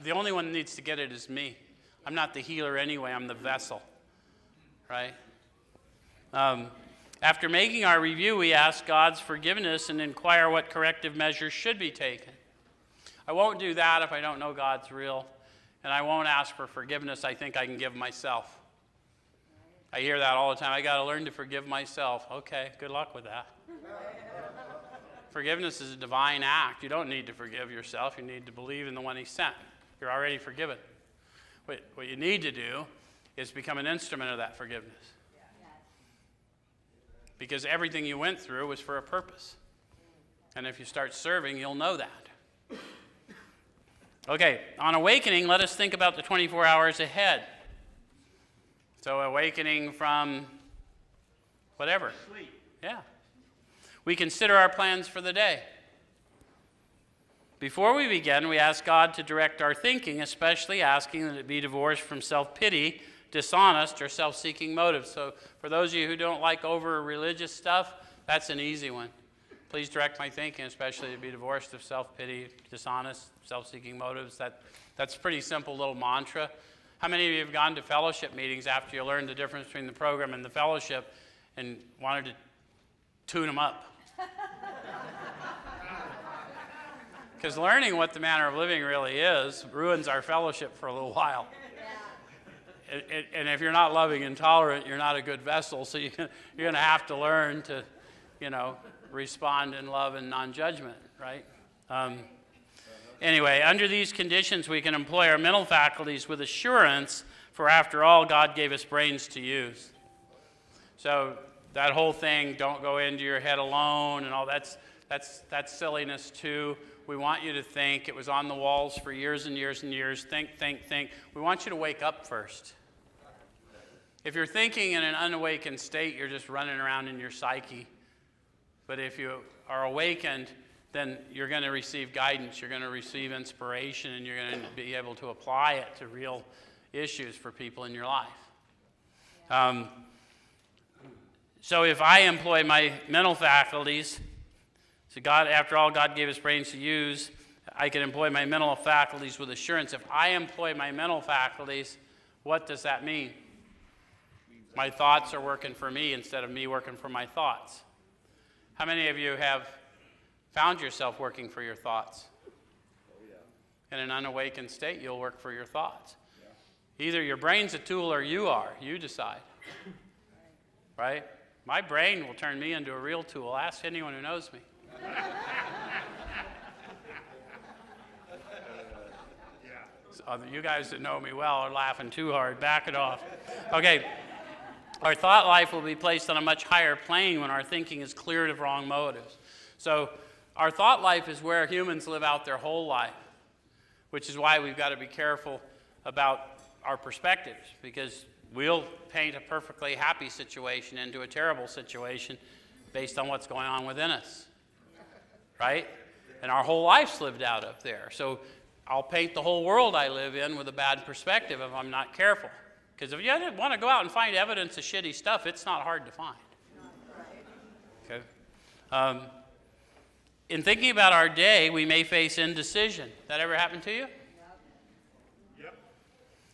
the only one that needs to get it is me. I'm not the healer anyway. I'm the vessel. Right? After making our review, we ask God's forgiveness and inquire what corrective measures should be taken. I won't do that if I don't know God's real. And I won't ask for forgiveness I think I can give myself. I hear that all the time. I got to learn to forgive myself. Okay, good luck with that. Forgiveness is a divine act. You don't need to forgive yourself. You need to believe in the one he sent. You're already forgiven. What you need to do is become an instrument of that forgiveness. Because everything you went through was for a purpose. And if you start serving, you'll know that. Okay, on awakening, let us think about the 24 hours ahead. So awakening from whatever. Sleep. Yeah. We consider our plans for the day. Before we begin, we ask God to direct our thinking, especially asking that it be divorced from self-pity, dishonest, or self-seeking motives. So for those of you who don't like over-religious stuff, that's an easy one. Please direct my thinking, especially to be divorced of self-pity, dishonest, self-seeking motives. That's a pretty simple little mantra. How many of you have gone to fellowship meetings after you learned the difference between the program and the fellowship and wanted to tune them up? Because learning what the manner of living really is ruins our fellowship for a little while. And if you're not loving and tolerant, you're not a good vessel, so you're going to have to learn to, respond in love and non-judgment, right? Anyway, under these conditions, we can employ our mental faculties with assurance, for after all, God gave us brains to use. So that whole thing, don't go into your head alone, and all that's silliness too. We want you to think. It was on the walls for years and years and years. Think. We want you to wake up first. If you're thinking in an unawakened state, you're just running around in your psyche. But if you are awakened, then you're going to receive guidance, you're going to receive inspiration, and you're going to be able to apply it to real issues for people in your life. So if I employ my mental faculties, so God, after all, God gave us brains to use, I can employ my mental faculties with assurance. If I employ my mental faculties, what does that mean? My thoughts are working for me instead of me working for my thoughts. How many of you have found yourself working for your thoughts? In an unawakened state, you'll work for your thoughts. Either your brain's a tool or you are. You decide. Right? My brain will turn me into a real tool. Ask anyone who knows me. So you guys that know me well are laughing too hard. Back it off. Okay. Our thought life will be placed on a much higher plane when our thinking is cleared of wrong motives. So our thought life is where humans live out their whole life, which is why we've got to be careful about our perspectives, because we'll paint a perfectly happy situation into a terrible situation based on what's going on within us, right? And our whole life's lived out up there. So I'll paint the whole world I live in with a bad perspective if I'm not careful. Because if you want to go out and find evidence of shitty stuff, it's not hard to find. Okay. In thinking about our day, we may face indecision. That ever happened to you? Yep.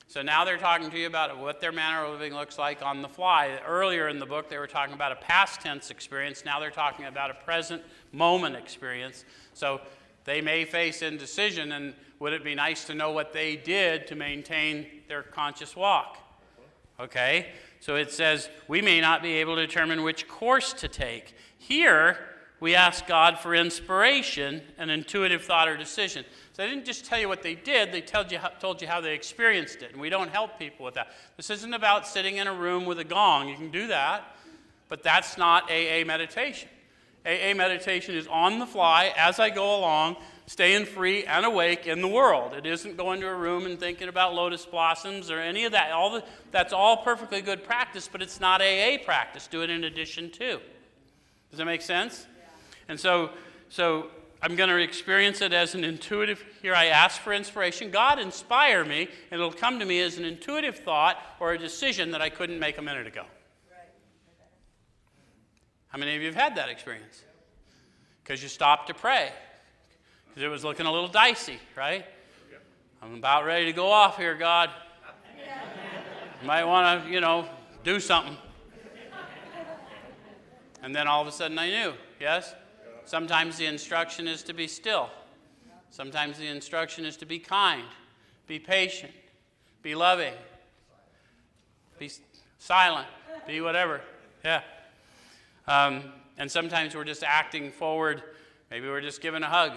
So now they're talking to you about what their manner of living looks like on the fly. Earlier in the book, they were talking about a past tense experience. Now they're talking about a present moment experience. So they may face indecision, and would it be nice to know what they did to maintain their conscious walk? Okay, so it says, we may not be able to determine which course to take. Here, we ask God for inspiration, an intuitive thought or decision. So they didn't just tell you what they did, they told you how they experienced it. And we don't help people with that. This isn't about sitting in a room with a gong. You can do that, but that's not AA meditation. AA meditation is on the fly, as I go along, staying free and awake in the world. It isn't going to a room and thinking about lotus blossoms or any of that. That's all perfectly good practice, but it's not AA practice. Do it in addition to. Does that make sense? Yeah. And so I'm going to experience it as an intuitive. Here I ask for inspiration. God, inspire me, and it'll come to me as an intuitive thought or a decision that I couldn't make a minute ago. How many of you have had that experience? Because you stopped to pray. Because it was looking a little dicey, right? I'm about ready to go off here, God. You might want to, do something. And then all of a sudden I knew, yes? Sometimes the instruction is to be still. Sometimes the instruction is to be kind, be patient, be loving, be silent, be whatever. Yeah. And sometimes we're just acting forward. Maybe we're just giving a hug,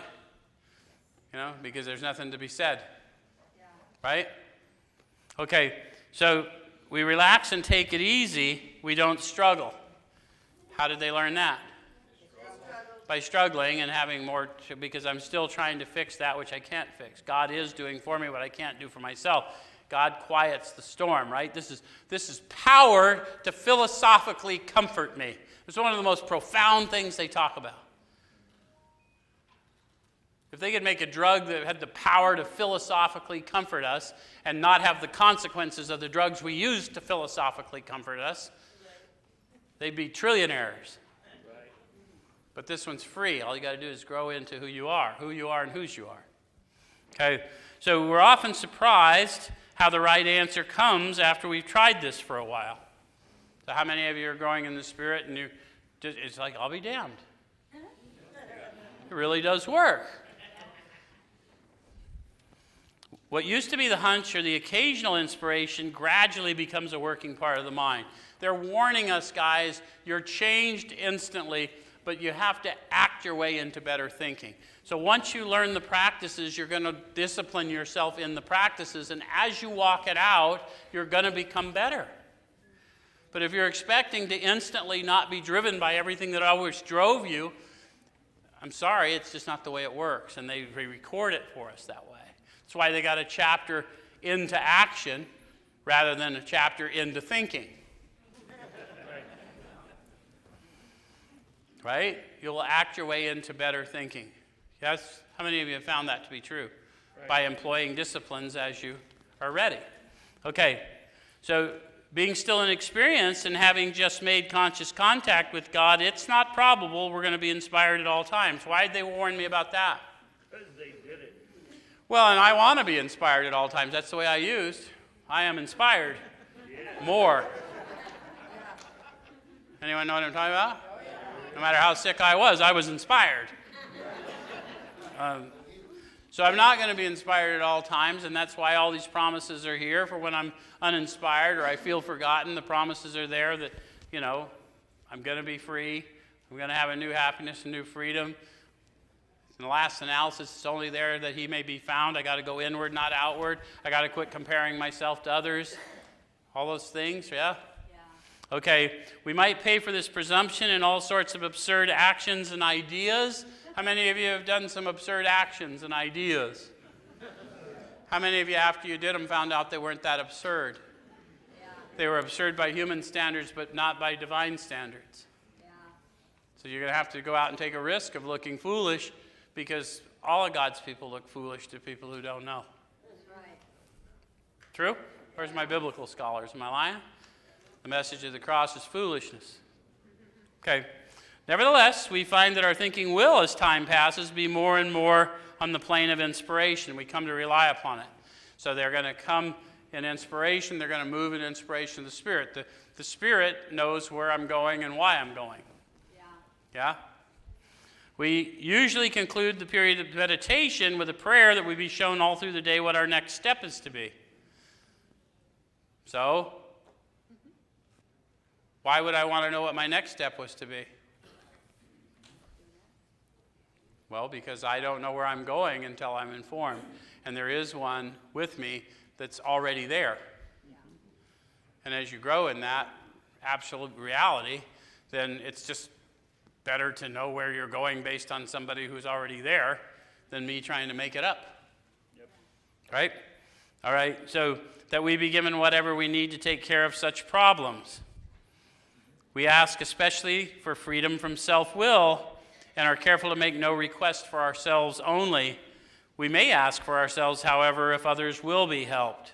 because there's nothing to be said. Yeah. Right? Okay, so we relax and take it easy. We don't struggle. How did they learn that? By struggling and having more, because I'm still trying to fix that which I can't fix. God is doing for me what I can't do for myself. God quiets the storm, right? This is power to philosophically comfort me. It's one of the most profound things they talk about. If they could make a drug that had the power to philosophically comfort us and not have the consequences of the drugs we use to philosophically comfort us, they'd be trillionaires. But this one's free. All you got to do is grow into who you are and whose you are. Okay, so we're often surprised how the right answer comes after we've tried this for a while. So how many of you are growing in the Spirit and it's like, I'll be damned. It really does work. What used to be the hunch or the occasional inspiration gradually becomes a working part of the mind. They're warning us, guys, you're changed instantly, but you have to act your way into better thinking. So once you learn the practices, you're going to discipline yourself in the practices, and as you walk it out, you're going to become better. But if you're expecting to instantly not be driven by everything that always drove you, I'm sorry, it's just not the way it works, and they record it for us that way. That's why they got a chapter into action rather than a chapter into thinking. Right? You'll act your way into better thinking. Yes? How many of you have found that to be true? Right. By employing disciplines as you are ready. Okay, so being still in experience and having just made conscious contact with God, it's not probable we're going to be inspired at all times. Why did they warn me about that? Because they did it. Well, and I want to be inspired at all times. That's the way I used. I am inspired. Yeah. More. Anyone know what I'm talking about? No matter how sick I was inspired. So I'm not going to be inspired at all times, and that's why all these promises are here. For when I'm uninspired or I feel forgotten, the promises are there that, I'm going to be free. I'm going to have a new happiness and new freedom. In the last analysis, it's only there that he may be found. I got to go inward, not outward. I got to quit comparing myself to others. All those things, yeah? Okay, we might pay for this presumption in all sorts of absurd actions and ideas. How many of you have done some absurd actions and ideas? How many of you, after you did them, found out they weren't that absurd? They were absurd by human standards, but not by divine standards. So you're going to have to go out and take a risk of looking foolish, because all of God's people look foolish to people who don't know. That's right. True? Where's my biblical scholars? Am I lying? The message of the cross is foolishness. Okay. Nevertheless, we find that our thinking will, as time passes, be more and more on the plane of inspiration. We come to rely upon it. So they're going to come in inspiration. They're going to move in inspiration of the Spirit. The Spirit knows where I'm going and why I'm going. Yeah? We usually conclude the period of meditation with a prayer that we be shown all through the day what our next step is to be. So, why would I want to know what my next step was to be? Well, because I don't know where I'm going until I'm informed. And there is one with me that's already there. And as you grow in that absolute reality, then it's just better to know where you're going based on somebody who's already there than me trying to make it up. Yep. Right? All right, so that we be given whatever we need to take care of such problems. We ask especially for freedom from self-will and are careful to make no request for ourselves only. We may ask for ourselves, however, if others will be helped.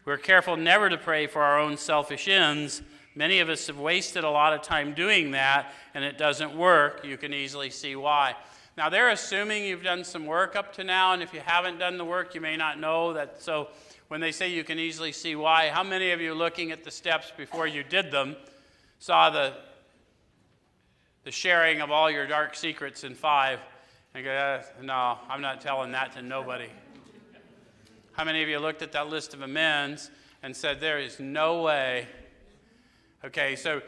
We're careful never to pray for our own selfish ends. Many of us have wasted a lot of time doing that, and it doesn't work. You can easily see why. Now, they're assuming you've done some work up to now, and if you haven't done the work, you may not know that. So when they say you can easily see why, how many of you looking at the steps before you did them saw the sharing of all your dark secrets in 5 and go, no, I'm not telling that to nobody? How many of you looked at that list of amends and said, there is no way? Okay, so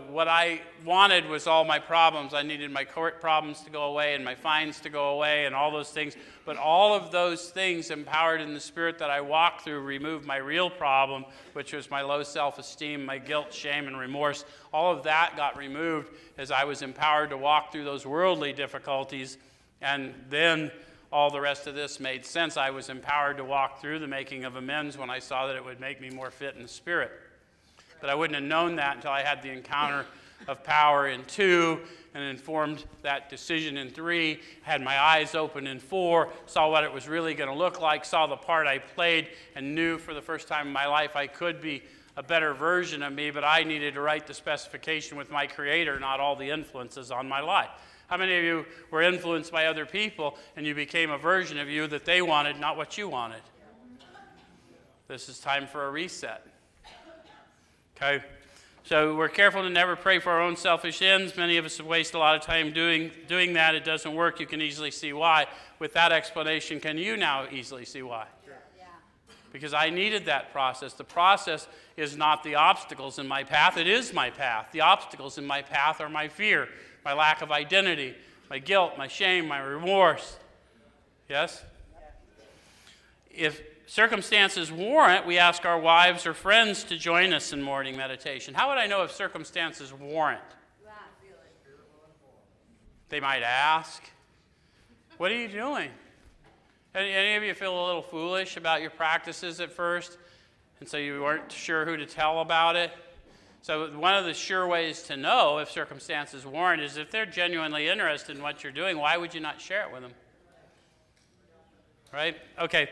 what I wanted was all my problems. I needed my court problems to go away and my fines to go away and all those things. But all of those things, empowered in the Spirit that I walked through, removed my real problem, which was my low self-esteem, my guilt, shame, and remorse. All of that got removed as I was empowered to walk through those worldly difficulties. And then all the rest of this made sense. I was empowered to walk through the making of amends when I saw that it would make me more fit in the Spirit. But I wouldn't have known that until I had the encounter of power in 2 and informed that decision in 3, had my eyes open in 4, saw what it was really going to look like, saw the part I played, and knew for the first time in my life I could be a better version of me, but I needed to write the specification with my Creator, not all the influences on my life. How many of you were influenced by other people and you became a version of you that they wanted, not what you wanted? This is time for a reset. Okay, so we're careful to never pray for our own selfish ends. Many of us have wasted a lot of time doing that. It doesn't work. You can easily see why. With that explanation, can you now easily see why? Sure. Yeah. Because I needed that process. The process is not the obstacles in my path. It is my path. The obstacles in my path are my fear, my lack of identity, my guilt, my shame, my remorse. Yes? If circumstances warrant, we ask our wives or friends to join us in morning meditation. How would I know if circumstances warrant? They might ask, what are you doing? Any of you feel a little foolish about your practices at first, and so you weren't sure who to tell about it? So one of the sure ways to know if circumstances warrant is if they're genuinely interested in what you're doing, why would you not share it with them? Right? Okay.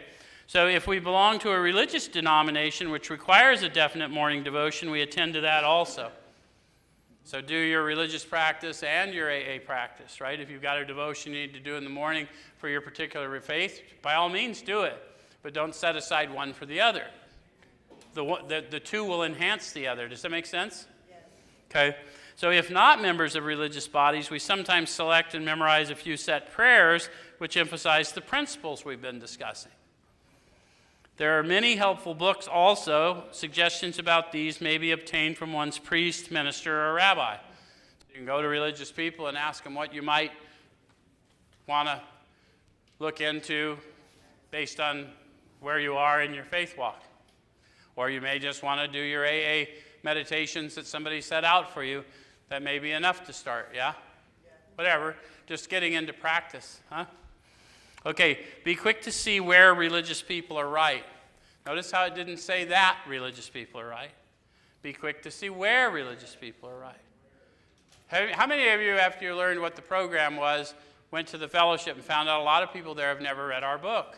So if we belong to a religious denomination which requires a definite morning devotion, we attend to that also. So do your religious practice and your AA practice, right? If you've got a devotion you need to do in the morning for your particular faith, by all means do it. But don't set aside one for the other. The two will enhance the other. Does that make sense? Yes. Okay. So if not members of religious bodies, we sometimes select and memorize a few set prayers which emphasize the principles we've been discussing. There are many helpful books also. Suggestions about these may be obtained from one's priest, minister, or rabbi. You can go to religious people and ask them what you might want to look into based on where you are in your faith walk. Or you may just want to do your AA meditations that somebody set out for you. That may be enough to start, yeah? Whatever, just getting into practice, huh? Okay, be quick to see where religious people are right. Notice how it didn't say that religious people are right. Be quick to see where religious people are right. How many of you, after you learned what the program was, went to the fellowship and found out a lot of people there have never read our book?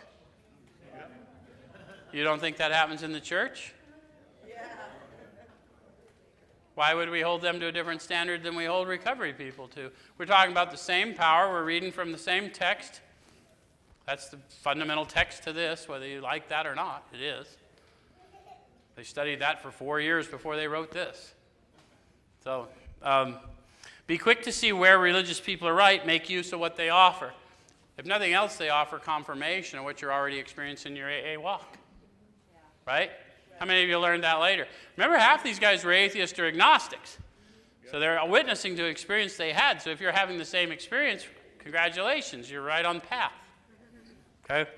You don't think that happens in the church? Why would we hold them to a different standard than we hold recovery people to? We're talking about the same power. We're reading from the same text. That's the fundamental text to this, whether you like that or not. It is. They studied that for 4 years before they wrote this. So, be quick to see where religious people are right. Make use of what they offer. If nothing else, they offer confirmation of what you're already experiencing in your AA walk. Right? How many of you learned that later? Remember, half these guys were atheists or agnostics. So they're witnessing to experience they had. So if you're having the same experience, congratulations, you're right on path. Okay?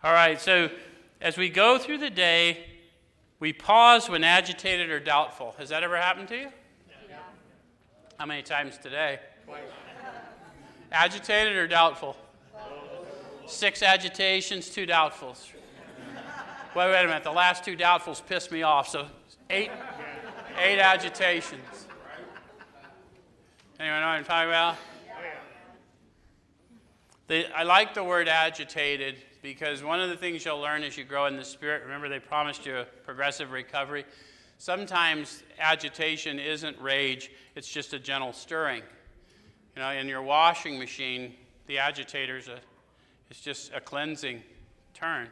All right, so as we go through the day, we pause when agitated or doubtful. Has that ever happened to you? Yeah. How many times today? Agitated or doubtful? 6 agitations, 2 doubtfuls. Wait a minute, the last 2 doubtfuls pissed me off, so 8 agitations. Anyone know what I'm talking about? I like the word agitated because one of the things you'll learn as you grow in the Spirit, remember they promised you a progressive recovery. Sometimes agitation isn't rage, it's just a gentle stirring. You know, in your washing machine, the agitator is just a cleansing turn.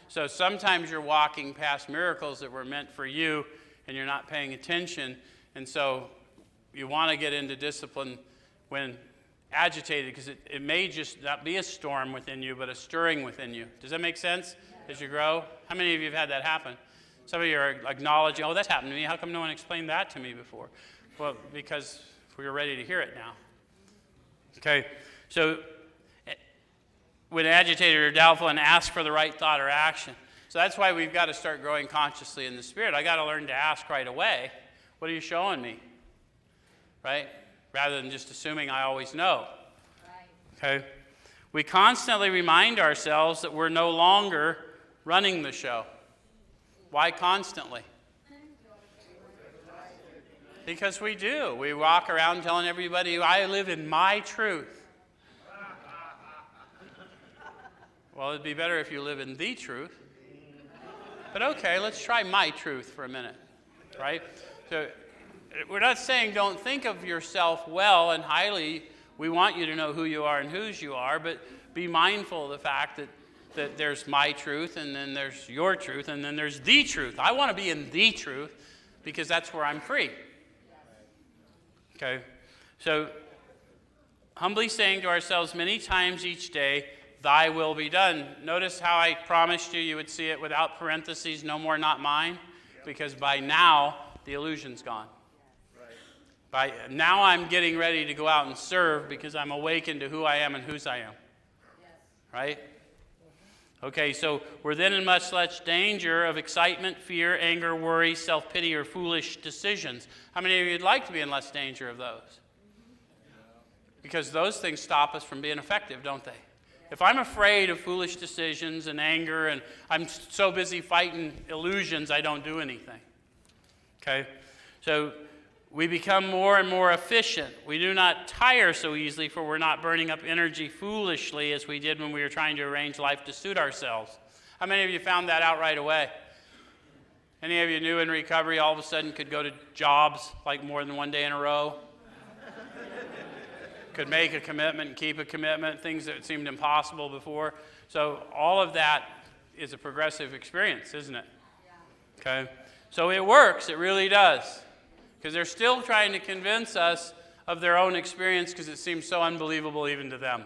So sometimes you're walking past miracles that were meant for you and you're not paying attention. And so you want to get into discipline when agitated because it may just not be a storm within you, but a stirring within you. Does that make sense as you grow? How many of you have had that happen? Some of you are acknowledging, oh, that's happened to me. How come no one explained that to me before? Well, because we were ready to hear it now. Okay, so when agitated or doubtful, and ask for the right thought or action. So that's why we've got to start growing consciously in the Spirit. I got to learn to ask right away, what are you showing me? Right? Rather than just assuming I always know. Right. Okay? We constantly remind ourselves that we're no longer running the show. Why constantly? Because we do. We walk around telling everybody, I live in my truth. Well, it'd be better if you live in the truth. But okay, let's try my truth for a minute, right? So we're not saying don't think of yourself well and highly. We want you to know who you are and whose you are, but be mindful of the fact that there's my truth, and then there's your truth, and then there's the truth. I want to be in the truth because that's where I'm free. Okay? So humbly saying to ourselves many times each day, thy will be done. Notice how I promised you would see it without parentheses, no more not mine, because by now the illusion's gone. By now I'm getting ready to go out and serve because I'm awakened to who I am and whose I am. Right? Okay, so we're then in much less danger of excitement, fear, anger, worry, self-pity, or foolish decisions. How many of you would like to be in less danger of those? Because those things stop us from being effective, don't they? If I'm afraid of foolish decisions and anger and I'm so busy fighting illusions, I don't do anything. Okay? So we become more and more efficient. We do not tire so easily, for we're not burning up energy foolishly as we did when we were trying to arrange life to suit ourselves. How many of you found that out right away? Any of you new in recovery all of a sudden could go to jobs like more than one day in a row? Could make a commitment and keep a commitment, things that seemed impossible before. So all of that is a progressive experience, isn't it? Yeah. Okay? So it works. It really does. because they're still trying to convince us of their own experience because it seems so unbelievable even to them.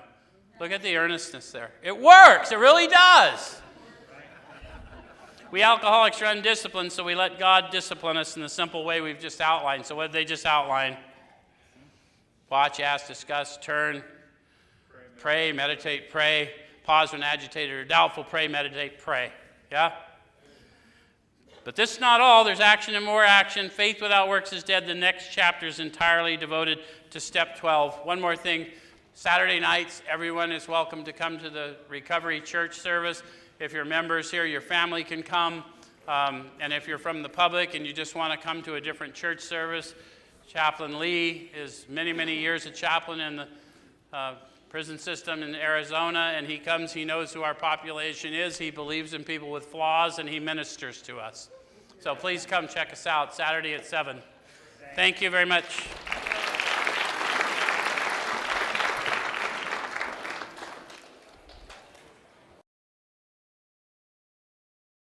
Look at the earnestness there. It works. It really does. We alcoholics are undisciplined, so we let God discipline us in the simple way we've just outlined. So what did they just outline? Watch, ask, discuss, turn, pray, meditate, pray, pause when agitated or doubtful, pray, meditate, pray. Yeah? But this is not all. There's action and more action. Faith without works is dead. The next chapter is entirely devoted to step 12. One more thing. Saturday nights, everyone is welcome to come to the Recovery Church service. If you're members here, your family can come. And if you're from the public and you just want to come to a different church service, Chaplain Lee is many, many years a chaplain in the prison system in Arizona, and he comes, he knows who our population is, he believes in people with flaws, and he ministers to us. So please come check us out Saturday at 7. Thank you very much.